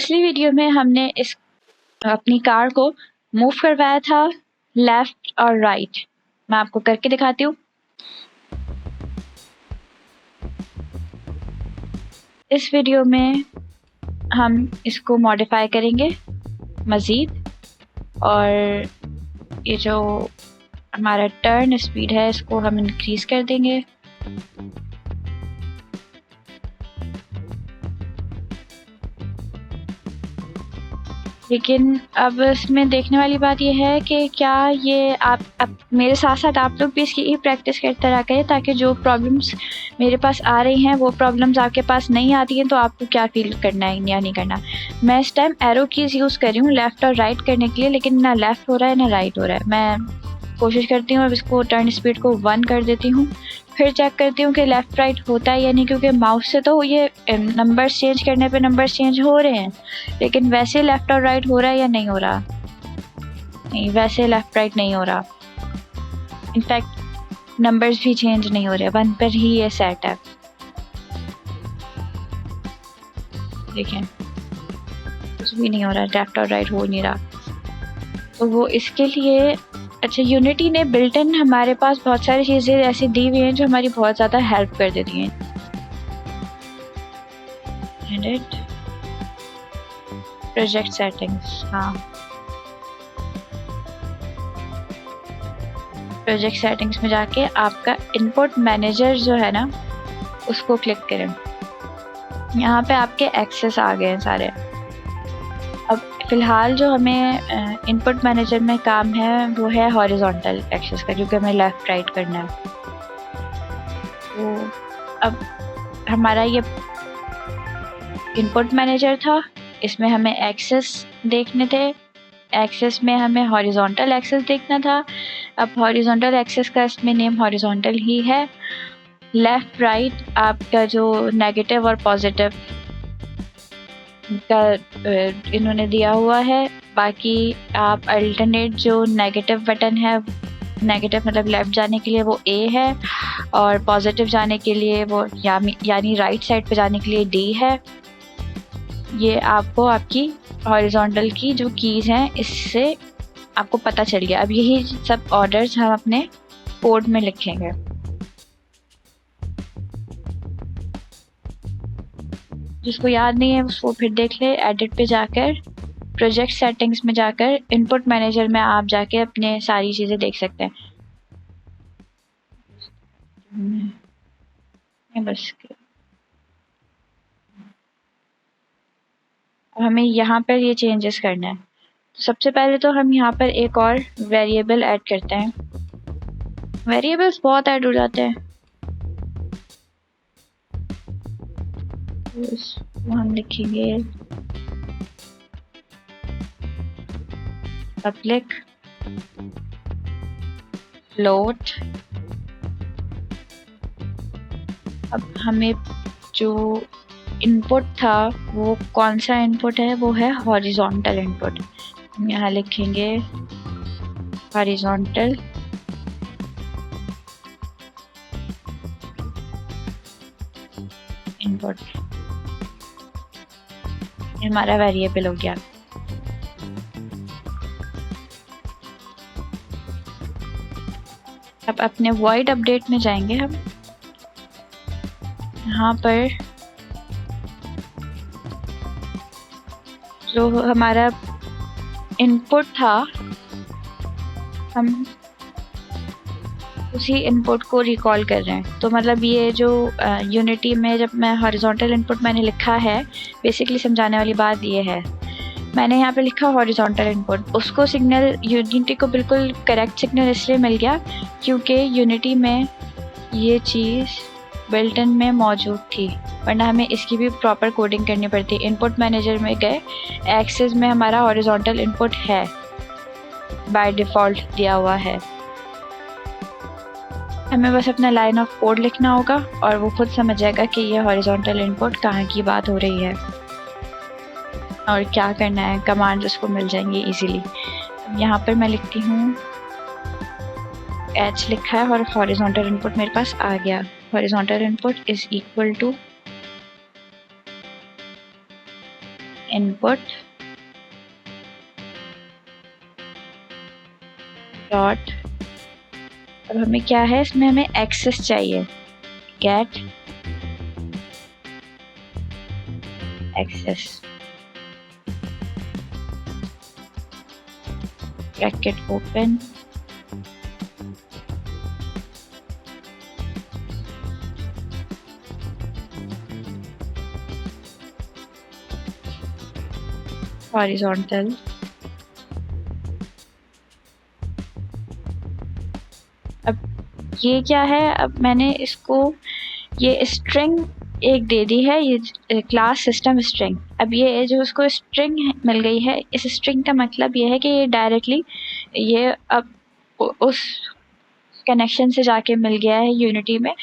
पिछली वीडियो में हमने अपनी कार को मूव करवाया था लेफ्ट और राइट। मैं आपको करके दिखाती हूँ। इस वीडियो में हम इसको मॉडिफाई करेंगे मज़ीद, और ये जो हमारा टर्न स्पीड है इसको हम इंक्रीज़ कर देंगे। लेकिन अब इसमें देखने वाली बात यह है कि क्या ये आप मेरे साथ साथ आप लोग भी इसकी प्रैक्टिस करते रहा करें, ताकि जो प्रॉब्लम्स मेरे पास आ रही हैं वो प्रॉब्लम्स आपके पास नहीं आती हैं तो आपको क्या फील करना है या नहीं करना। मैं इस टाइम एरो कीज़ यूज़ कर रही हूँ लेफ़्ट और राइट करने के लिए, लेकिन ना लेफ़्ट हो रहा है ना राइट हो रहा है। मैं कोशिश करती हूँ अब इसको टर्न स्पीड को 1 कर देती हूँ, फिर चेक करती हूँ कि लेफ़्ट राइट होता है या नहीं, क्योंकि माउस से तो ये नंबर्स चेंज करने पे नंबर्स चेंज हो रहे हैं, लेकिन वैसे लेफ़्ट और राइट हो रहा है या नहीं हो रहा। नहीं, वैसे लेफ़्ट राइट नहीं हो रहा। इनफैक्ट नंबर्स भी चेंज नहीं हो रहे, 1 पर ही ये सेट है। देखें कुछ भी नहीं हो रहा, लेफ़्ट और राइट हो नहीं रहा। तो वो इसके लिए अच्छा, यूनिटी ने बिल्ट इन हमारे पास बहुत सारी चीज़ें ऐसी दी हुई हैं जो हमारी बहुत ज़्यादा हेल्प कर देती हैं। एडिट प्रोजेक्ट सेटिंग्स, हाँ प्रोजेक्ट सेटिंग्स में जाके आपका इनपुट मैनेजर जो है ना उसको क्लिक करें। यहाँ पे आपके एक्सेस आ गए हैं सारे। अब फ़िलहाल जो हमें इनपुट मैनेजर में काम है वो है हॉरिजॉन्टल एक्सेस का, क्योंकि हमें लेफ़्ट राइट करना है। तो अब हमारा ये इनपुट मैनेजर था, इसमें हमें एक्सेस देखने थे, एक्सेस में हमें हॉरिजॉन्टल एक्सेस देखना था। अब हॉरिजॉन्टल एक्सेस का इसमें नेम हॉरिजॉन्टल ही है। लेफ़्ट राइट आपका जो नेगेटिव और पॉजिटिव का इन्होंने दिया हुआ है। बाकी आप अल्टरनेट जो नेगेटिव बटन है, नेगेटिव मतलब लेफ़्ट जाने के लिए वो ए है, और पॉजिटिव जाने के लिए वो यानी राइट साइड पे जाने के लिए डी है। ये आपको आपकी हॉरिजॉन्टल की जो कीज़ हैं इससे आपको पता चल गया। अब यही सब ऑर्डर्स हम अपने कोड में लिखेंगे। जिसको याद नहीं है उसको फिर देख ले। एडिट पे जाकर प्रोजेक्ट सेटिंग्स में जाकर इनपुट मैनेजर में आप जाके अपने सारी चीज़ें देख सकते हैं। बस हमें यहाँ पर ये चेंजेस करना है। तो सबसे पहले तो हम यहाँ पर एक और वेरिएबल ऐड करते हैं। वेरिएबल्स बहुत ऐड हो जाते हैं, तो हम लिखेंगे पब्लिक फ्लोट। अब हमें जो इनपुट था वो कौन सा इनपुट है, वो है हॉरिजॉन्टल इनपुट। हम यहाँ लिखेंगे हॉरिजॉन्टल इनपुट। हमारा वेरिएबल हो गया। अब अपने वॉइड अपडेट में जाएंगे हम। यहाँ पर जो हमारा इनपुट था हम उसी इनपुट को रिकॉल कर रहे हैं। तो मतलब ये जो यूनिटी में जब मैं हॉरिजॉन्टल इनपुट मैंने लिखा है, बेसिकली समझाने वाली बात ये है, मैंने यहाँ पे लिखा हॉरिजॉन्टल इनपुट। उसको सिग्नल यूनिटी को बिल्कुल करेक्ट सिग्नल इसलिए मिल गया क्योंकि यूनिटी में ये चीज़ बिल्ट इन में मौजूद थी, वरना हमें इसकी भी प्रॉपर कोडिंग करनी पड़ती। इनपुट मैनेजर में गए, एक्सेस में हमारा हॉरिजॉन्टल इनपुट है, बाय डिफ़ॉल्ट दिया हुआ है। हमें बस अपना लाइन ऑफ कोड लिखना होगा और वो खुद समझ जाएगा कि ये हॉरिजॉन्टल इनपुट कहाँ की बात हो रही है और क्या करना है। कमांड उसको मिल जाएंगे इजीली। यहाँ पर मैं लिखती हूँ एच लिखा है और हॉरिजॉन्टल इनपुट मेरे पास आ गया। Horizontal input is equal to input dot, अब हमें क्या है, इसमें हमें एक्सेस चाहिए, get axis, bracket open, horizontal, अब ये क्या है, अब मैंने इसको ये स्ट्रिंग एक दे दी है, ये क्लास सिस्टम स्ट्रिंग। अब ये जो उसको स्ट्रिंग मिल गई है, इस स्ट्रिंग का मतलब ये है कि ये डायरेक्टली ये अब उस कनेक्शन से जाके मिल गया है यूनिटी में,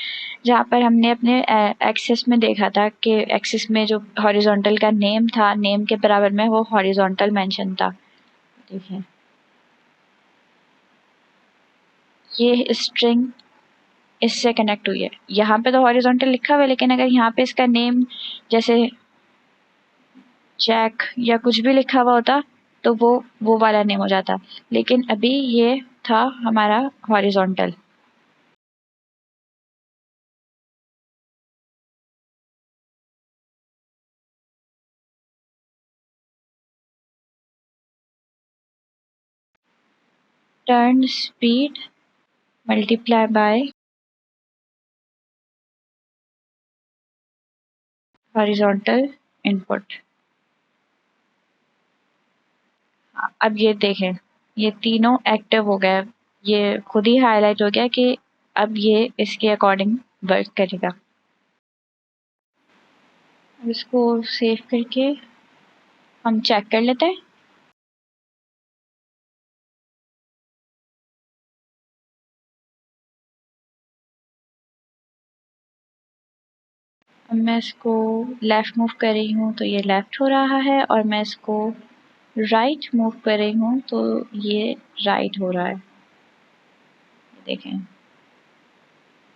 जहाँ पर हमने अपने एक्सेस में देखा था कि एक्सेस में जो हॉरिजॉन्टल का नेम था, नेम के बराबर में वो हॉरिजॉन्टल मेंशन था। देखिए ये स्ट्रिंग इससे कनेक्ट हुई है, यहाँ पे तो हॉरिजॉन्टल लिखा हुआ है, लेकिन अगर यहाँ पे इसका नेम जैसे जैक या कुछ भी लिखा हुआ होता तो वो वाला नेम हो जाता, लेकिन अभी ये था हमारा horizontal. Turn speed multiply by horizontal input. अब ये देखें, ये तीनों एक्टिव हो गए, ये खुद ही हाईलाइट हो गया कि अब ये इसके अकॉर्डिंग वर्क करेगा। अब इसको सेव करके हम चेक कर लेते हैं। अब मैं इसको लेफ़्ट मूव कर रही हूँ तो ये लेफ़्ट हो रहा है, और मैं इसको राइट मूव कर रही हूँ तो ये राइट हो रहा है। देखें,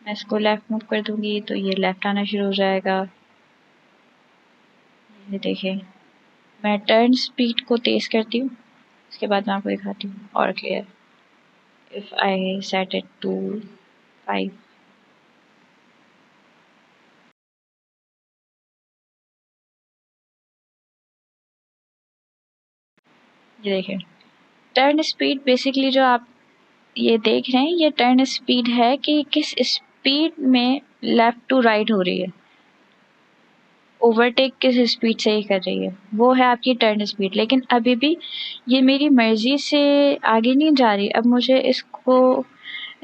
मैं इसको लेफ़्ट मूव कर दूँगी तो ये लेफ़्ट आना शुरू हो जाएगा। ये देखें, मैं टर्न स्पीड को तेज़ करती हूँ, उसके बाद मैं आपको दिखाती हूँ और clear. If I set it to 5, ये देखें टर्न स्पीड बेसिकली जो आप ये देख रहे हैं, ये टर्न स्पीड है कि किस स्पीड में लेफ़्ट टू राइट हो रही है, ओवरटेक किस स्पीड से ही कर रही है, वो है आपकी टर्न स्पीड। लेकिन अभी भी ये मेरी मर्ज़ी से आगे नहीं जा रही। अब मुझे इसको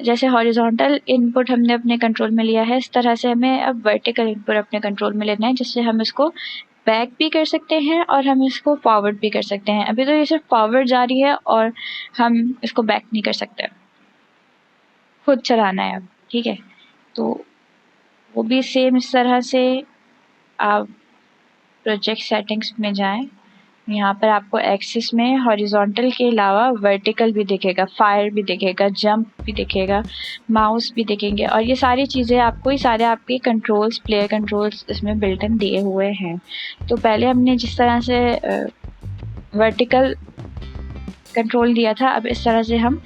जैसे हॉरिजॉन्टल इनपुट हमने अपने कंट्रोल में लिया है, इस तरह से हमें अब वर्टिकल इनपुट अपने कंट्रोल में लेना है, जिससे हम इसको बैक भी कर सकते हैं और हम इसको फॉरवर्ड भी कर सकते हैं। अभी तो ये सिर्फ फॉरवर्ड जा रही है और हम इसको बैक नहीं कर सकते, खुद चलाना है अब, ठीक है। तो वो भी सेम इस तरह से आप प्रोजेक्ट सेटिंग्स में जाएं, यहाँ पर आपको एक्सिस में हॉरिजॉन्टल के अलावा वर्टिकल भी दिखेगा, फायर भी दिखेगा, जंप भी दिखेगा, माउस भी दिखेंगे, और ये सारी चीज़ें आपको, ये सारे आपके कंट्रोल्स, प्लेयर कंट्रोल्स इसमें बिल्ट इन दिए हुए हैं। तो पहले हमने जिस तरह से वर्टिकल कंट्रोल दिया था, अब इस तरह से हम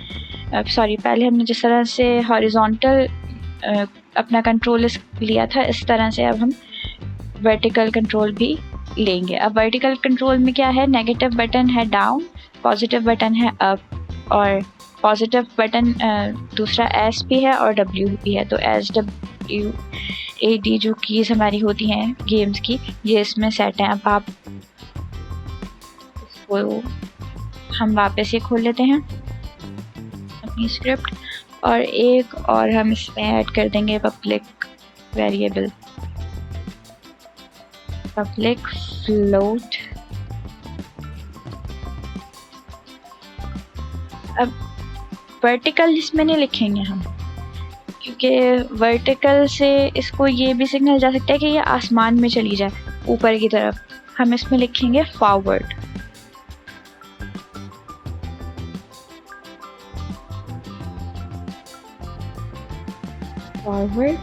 पहले हमने जिस तरह से हॉरिजॉन्टल अपना कंट्रोल लिया था, इस तरह से अब हम वर्टिकल कंट्रोल भी लेंगे। अब वर्टिकल कंट्रोल में क्या है, नेगेटिव बटन है डाउन, पॉजिटिव बटन है अप, और पॉजिटिव बटन दूसरा एस भी है और डब्ल्यू भी है। तो SWAD जो कीज़ हमारी होती हैं गेम्स की, ये इसमें सेट हैं। अब आप इसको हम वापस ये खोल लेते हैं अपनी स्क्रिप्ट, और एक और हम इसमें ऐड कर देंगे पब्लिक वेरिएबल, पब्लिक फ्लोट। अब वर्टिकल इसमें नहीं लिखेंगे हम, क्योंकि वर्टिकल से इसको ये भी सिग्नल जा सकता है कि ये आसमान में चली जाए ऊपर की तरफ। हम इसमें लिखेंगे फॉरवर्ड। फॉरवर्ड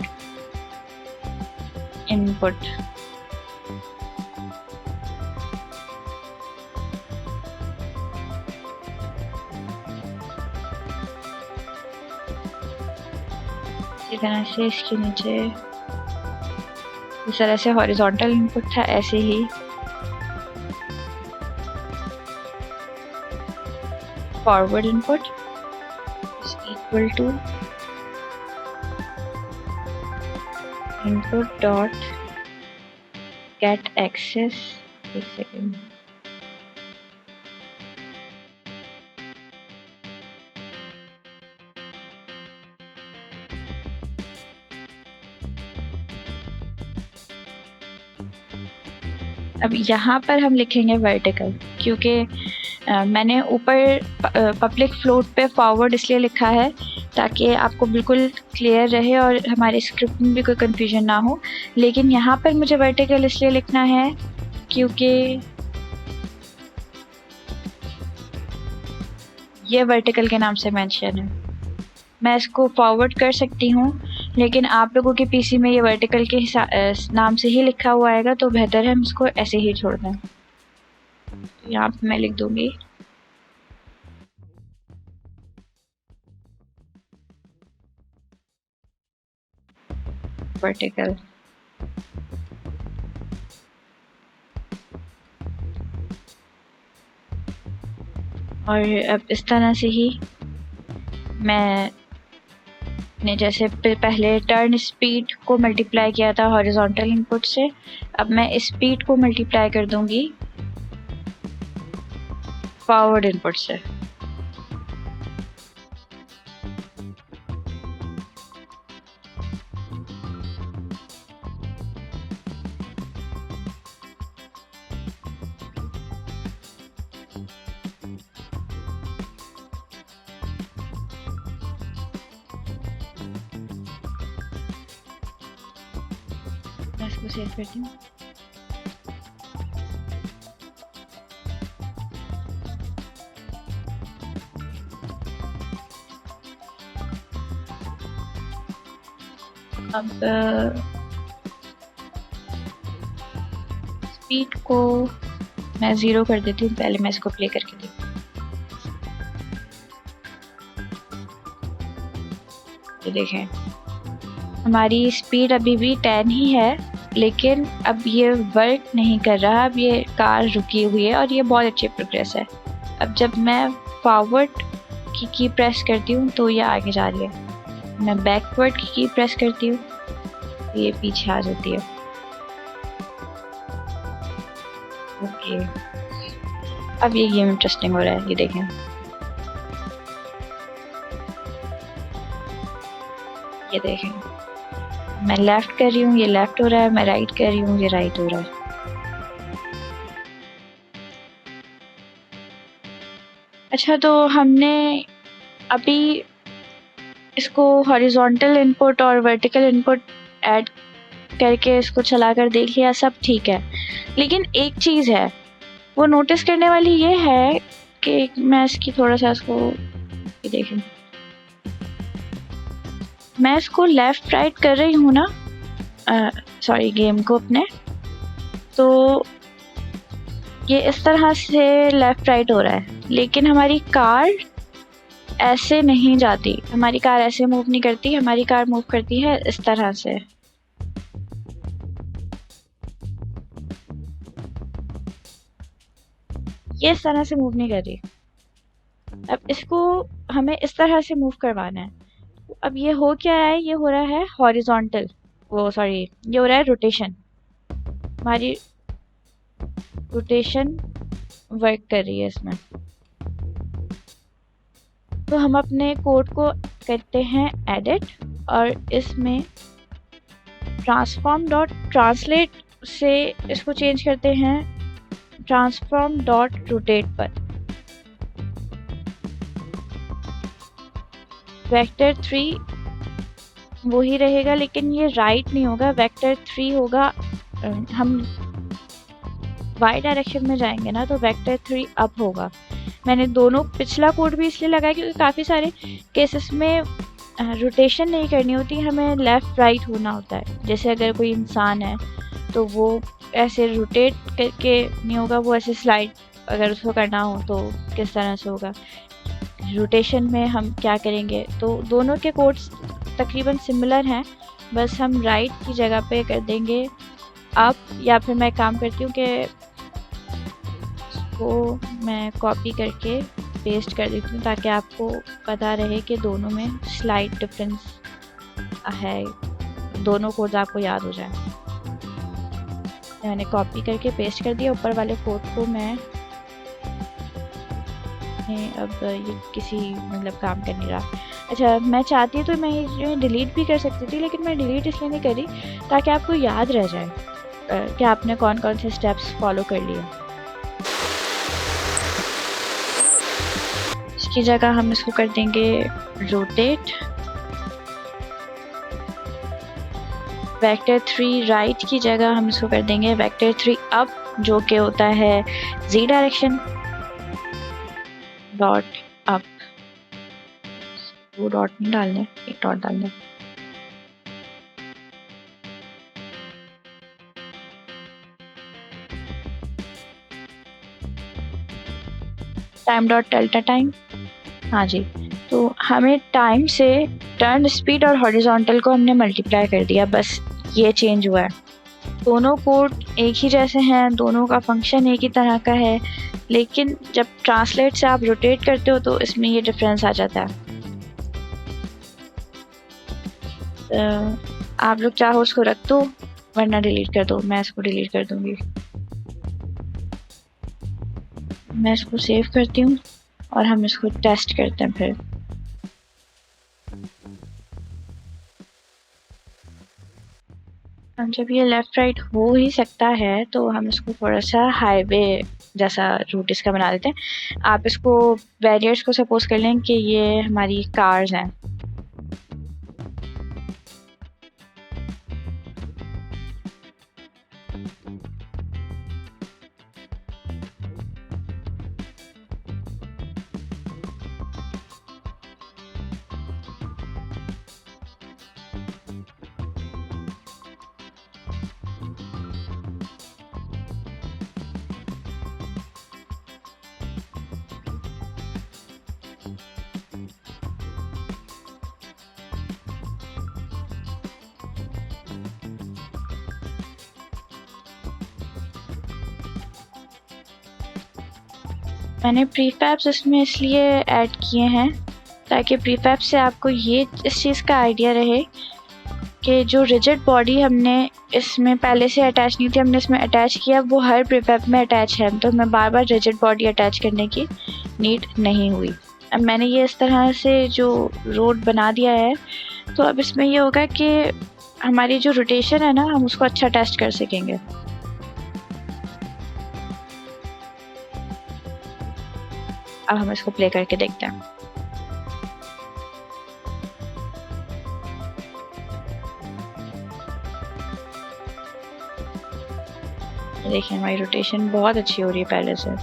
इनपुट, इस तरह से इसके नीचे इस तरह से हॉरिजॉन्टल इनपुट था, ऐसे ही forward input is equal to input dot get axis. एक सेकेंड, अब यहाँ पर हम लिखेंगे वर्टिकल, क्योंकि मैंने ऊपर पब्लिक फ्लोट पे फॉरवर्ड इसलिए लिखा है ताकि आपको बिल्कुल क्लियर रहे और हमारे स्क्रिप्ट में भी कोई कंफ्यूजन ना हो। लेकिन यहाँ पर मुझे वर्टिकल इसलिए लिखना है क्योंकि ये वर्टिकल के नाम से मेंशन है। मैं इसको फॉरवर्ड कर सकती हूँ, लेकिन आप लोगों के पीसी में ये वर्टिकल के नाम से ही लिखा हुआ आएगा, तो बेहतर है हम इसको ऐसे ही छोड़ दें। यहाँ पे मैं लिख दूंगी वर्टिकल। और अब इस तरह से ही मैं ने जैसे पहले टर्न स्पीड को मल्टीप्लाई किया था हॉरिजॉन्टल इनपुट से, अब मैं स्पीड को मल्टीप्लाई कर दूंगी फॉरवर्ड इनपुट से। मैं इसको सेव करती हूँ। अब स्पीड को मैं 0 कर देती हूँ। पहले मैं इसको प्ले करके देखती हूँ। ये देखें, हमारी स्पीड अभी भी 10 ही है, लेकिन अब ये वर्क नहीं कर रहा। अब ये कार रुकी हुई है और ये बहुत अच्छी प्रोग्रेस है। अब जब मैं फॉरवर्ड की प्रेस करती हूँ तो ये आगे जा रही है। मैं बैकवर्ड की प्रेस करती हूँ तो ये पीछे आ जाती है। ओके, अब ये गेम इंटरेस्टिंग हो रहा है। ये देखें, ये देखें, मैं लेफ्ट कर रही हूँ, ये लेफ्ट हो रहा है, मैं राइट कर रही हूँ, ये राइट हो रहा है। अच्छा, तो हमने अभी इसको हॉरिजॉन्टल इनपुट और वर्टिकल इनपुट ऐड करके इसको चला कर देख लिया, सब ठीक है। लेकिन एक चीज़ है, वो नोटिस करने वाली ये है कि मैं इसकी थोड़ा सा इसको देखें, मैं इसको लेफ़्ट राइट कर रही हूँ ना, सॉरी गेम को अपने, तो ये इस तरह से लेफ़्ट राइट हो रहा है। लेकिन हमारी कार ऐसे नहीं जाती, हमारी कार ऐसे मूव नहीं करती, हमारी कार मूव करती है इस तरह से। ये इस तरह से मूव नहीं कर रही। अब इसको हमें इस तरह से मूव करवाना है। अब ये हो क्या रहा है, ये हो रहा है हॉरिजॉन्टल, वो सॉरी, ये हो रहा है रोटेशन। हमारी रोटेशन वर्क कर रही है इसमें। तो हम अपने कोड को करते हैं एडिट और इसमें ट्रांसफॉर्म डॉट ट्रांसलेट से इसको चेंज करते हैं ट्रांसफॉर्म डॉट रोटेट पर। वेक्टर 3 वही रहेगा, लेकिन ये राइट नहीं होगा, वेक्टर 3 होगा। हम वाई डायरेक्शन में जाएंगे ना, तो वेक्टर 3 अप होगा। मैंने दोनों पिछला कोड भी इसलिए लगाया क्योंकि काफ़ी सारे केसेस में रोटेशन नहीं करनी होती, हमें लेफ़्ट राइट होना होता है। जैसे अगर कोई इंसान है तो वो ऐसे रोटेट करके नहीं होगा, वो ऐसे स्लाइड अगर उसको करना हो तो किस तरह से होगा। रोटेशन में हम क्या करेंगे, तो दोनों के कोड्स तकरीबन सिमिलर हैं, बस हम राइट की जगह पे कर देंगे अप, या फिर मैं काम करती हूँ कि इसको मैं कॉपी करके पेस्ट कर देती हूँ ताकि आपको पता रहे कि दोनों में स्लाइट डिफरेंस है, दोनों कोड आपको याद हो जाए। मैंने कॉपी करके पेस्ट कर दिया। ऊपर वाले कोड को मैं अब ये किसी मतलब काम कर नहीं रहा। अच्छा, मैं चाहती तो मैं ये डिलीट भी कर सकती थी, लेकिन मैं डिलीट इसलिए नहीं करी ताकि आपको याद रह जाए कि आपने कौन कौन से स्टेप्स फॉलो कर लिए। इसकी जगह हम इसको कर देंगे रोटेट। वेक्टर 3 राइट की जगह हम इसको कर देंगे वेक्टर 3 अप, जो कि होता है z डायरेक्शन डॉट अप। वो डॉट नहीं डालने, एक डॉट डालने। Time dot delta time. हाँ जी, तो हमें टाइम से टर्न स्पीड और हॉरिजॉन्टल को हमने मल्टीप्लाई कर दिया, बस ये चेंज हुआ है। दोनों कोड एक ही जैसे हैं, दोनों का फंक्शन एक ही तरह का है, लेकिन जब ट्रांसलेट से आप रोटेट करते हो तो इसमें ये डिफरेंस आ जाता है। आप लोग चाहो उसको रख दो, वरना डिलीट कर दो। मैं इसको डिलीट कर दूंगी। मैं इसको सेव करती हूँ और हम इसको टेस्ट करते हैं फिर। जब ये लेफ़्ट राइट हो ही सकता है तो हम इसको थोड़ा सा हाईवे जैसा रूट इसका बना देते हैं। आप इसको बैरियर्स को सपोज कर लें कि ये हमारी कार्स हैं। मैंने प्रीफैब्स इसमें इसलिए ऐड किए हैं ताकि प्रीफैब से आपको ये इस चीज़ का आइडिया रहे कि जो रिजिड बॉडी हमने इसमें पहले से अटैच नहीं थी, हमने इसमें अटैच किया, वो हर प्रीफैब में अटैच है, तो हमें बार बार रिजिड बॉडी अटैच करने की नीड नहीं हुई। अब मैंने ये इस तरह से जो रोड बना दिया है, तो अब इसमें ये होगा कि हमारी जो रोटेशन है ना, हम उसको अच्छा टेस्ट कर सकेंगे। अब हम इसको प्ले करके देखते हैं। देखिए हमारी रोटेशन बहुत अच्छी हो रही है पहले से।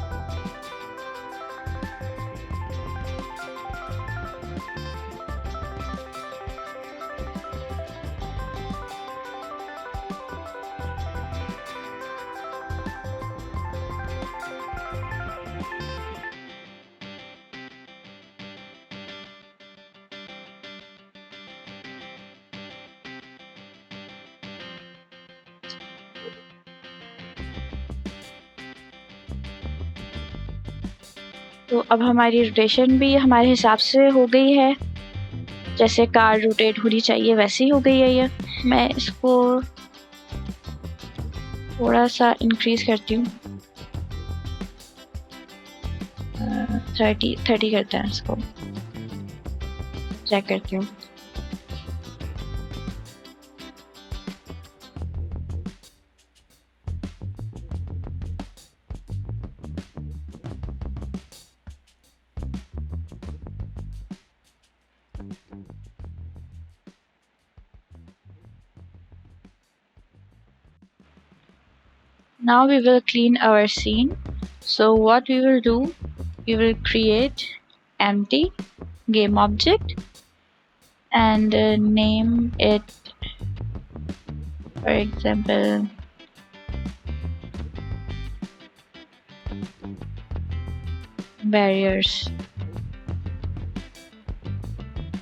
तो अब हमारी रोटेशन भी हमारे हिसाब से हो गई है, जैसे कार रोटेट होनी चाहिए वैसे ही हो गई है ये। मैं इसको थोड़ा सा इंक्रीज करती हूँ, 30 करते हैं इसको, चेक करती हूँ। Now we will clean our scene. So what we will do, we will create empty game object and name it, for example, barriers,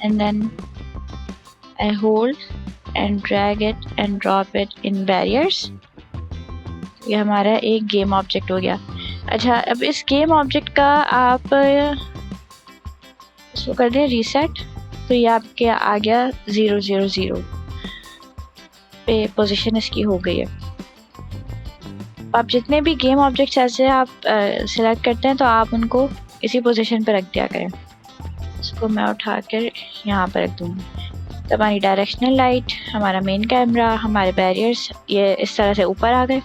and then I hold and drag it and drop it in barriers। ये हमारा एक game object हो गया। अच्छा, अब इस game object का आप इसको कर दें रीसेट, तो ये आपके आ गया 000 पे पोजीशन इसकी हो गई है। आप जितने भी गेम ऑब्जेक्ट्स ऐसे आप सिलेक्ट करते हैं तो आप उनको इसी पोजीशन पर रख दिया करें। इसको मैं उठा कर यहाँ पर रख दूँगी। तो हमारी डायरेक्शनल लाइट, हमारा मेन कैमरा, हमारे बैरियर्स ये इस तरह से ऊपर आ गए।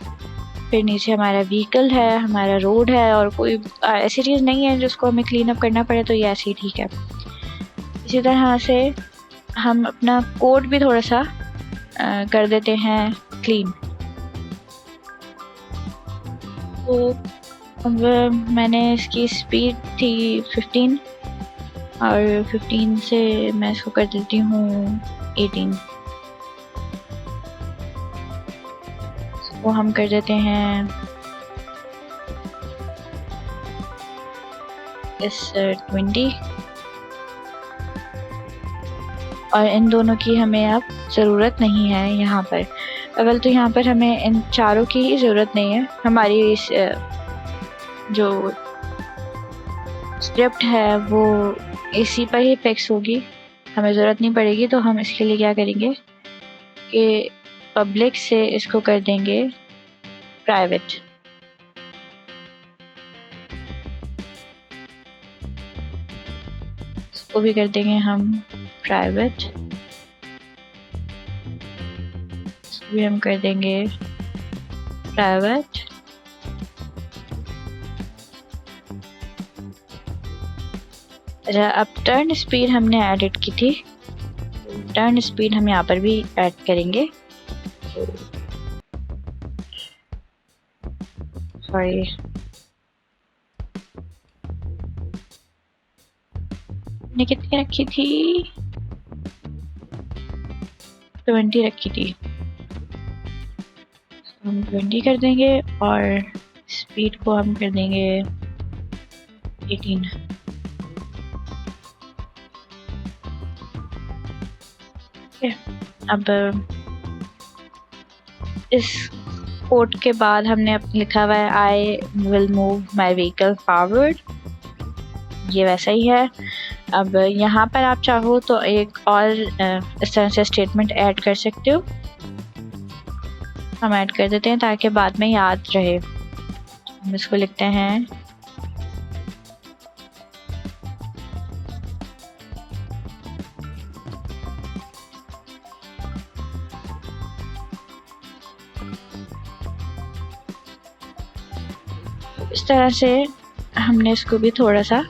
फिर नीचे हमारा व्हीकल है, हमारा रोड है, और कोई ऐसी चीज़ नहीं है जिसको हमें क्लीन अप करना पड़े, तो ये ऐसे ही ठीक है। इसी तरह से हम अपना कोड भी थोड़ा सा कर देते हैं क्लीन। तो अब मैंने इसकी स्पीड थी 15 और 15 से मैं इसको कर देती हूँ 18। वो हम कर देते हैं इस 20, और इन दोनों की हमें अब ज़रूरत नहीं है यहाँ पर। अव्वल तो यहाँ पर हमें इन चारों की ही ज़रूरत नहीं है, हमारी इस जो स्क्रिप्ट है वो इसी पर ही फिक्स होगी, हमें ज़रूरत नहीं पड़ेगी। तो हम इसके लिए क्या करेंगे कि पब्लिक से इसको कर देंगे प्राइवेट। इसको भी कर देंगे हम प्राइवेट, इसको भी हम कर देंगे प्राइवेट। अच्छा, अब टर्न स्पीड हमने एडिट की थी, टर्न स्पीड हम यहाँ पर भी ऐड करेंगे। सॉरी, ने कितनी रखी थी? 20 रखी थी, हम 20 कर देंगे और स्पीड को हम कर देंगे 18। अब इस कोड के बाद हमने लिखा हुआ है I will move my vehicle forward, ये वैसा ही है। अब यहाँ पर आप चाहो तो एक और इस तरह से स्टेटमेंट ऐड कर सकते हो, हम ऐड कर देते हैं ताकि बाद में याद रहे। हम इसको लिखते हैं इस तरह से। हमने इसको भी थोड़ा सा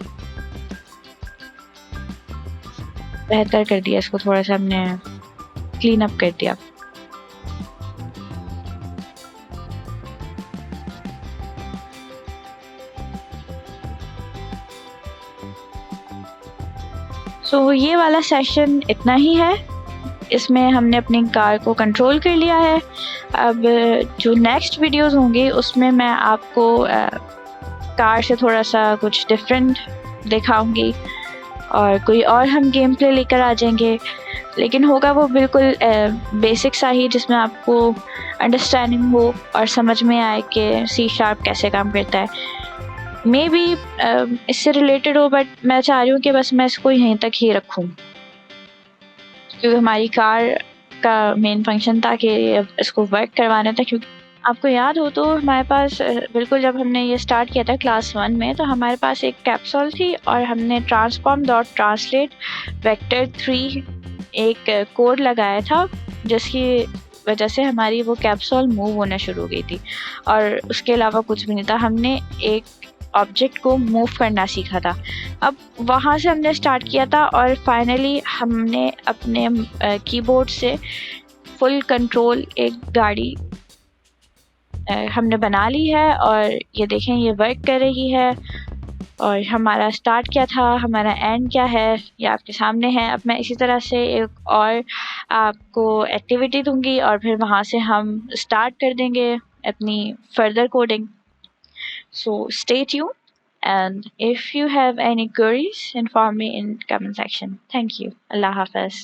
बेहतर कर दिया, इसको थोड़ा सा हमने क्लीन अप कर दिया। सो ये वाला सेशन इतना ही है, इसमें हमने अपनी कार को कंट्रोल कर लिया है। अब जो नेक्स्ट वीडियोस होंगी उसमें मैं आपको कार से थोड़ा सा कुछ डिफरेंट दिखाऊंगी और कोई और हम गेम प्ले लेकर आ जाएंगे, लेकिन होगा वो बिल्कुल बेसिक सा ही, जिसमें आपको अंडरस्टैंडिंग हो और समझ में आए कि C# कैसे काम करता है। मे बी इससे रिलेटेड हो, बट मैं चाह रही हूँ कि बस मैं इसको यहीं तक ही रखूँ, क्योंकि हमारी कार का मेन फंक्शन था कि इसको वर्क करवाना था। क्योंकि आपको याद हो तो हमारे पास बिल्कुल जब हमने ये स्टार्ट किया था क्लास 1 में, तो हमारे पास एक कैप्सूल थी और हमने transform.translate vector 3 एक कोड लगाया था, जिसकी वजह से हमारी वो कैप्सूल मूव होना शुरू हो गई थी, और उसके अलावा कुछ भी नहीं था। हमने एक ऑब्जेक्ट को मूव करना सीखा था। अब वहाँ से हमने स्टार्ट किया था और फाइनली हमने अपने कीबोर्ड से फुल कंट्रोल एक गाड़ी हमने बना ली है, और ये देखें ये वर्क कर रही है। और हमारा स्टार्ट क्या था, हमारा एंड क्या है, ये आपके सामने है। अब मैं इसी तरह से एक और आपको एक्टिविटी दूंगी और फिर वहाँ से हम स्टार्ट कर देंगे अपनी further coding. So stay tuned, and if you have any queries, inform me in comment section. Thank you. Allah Hafiz.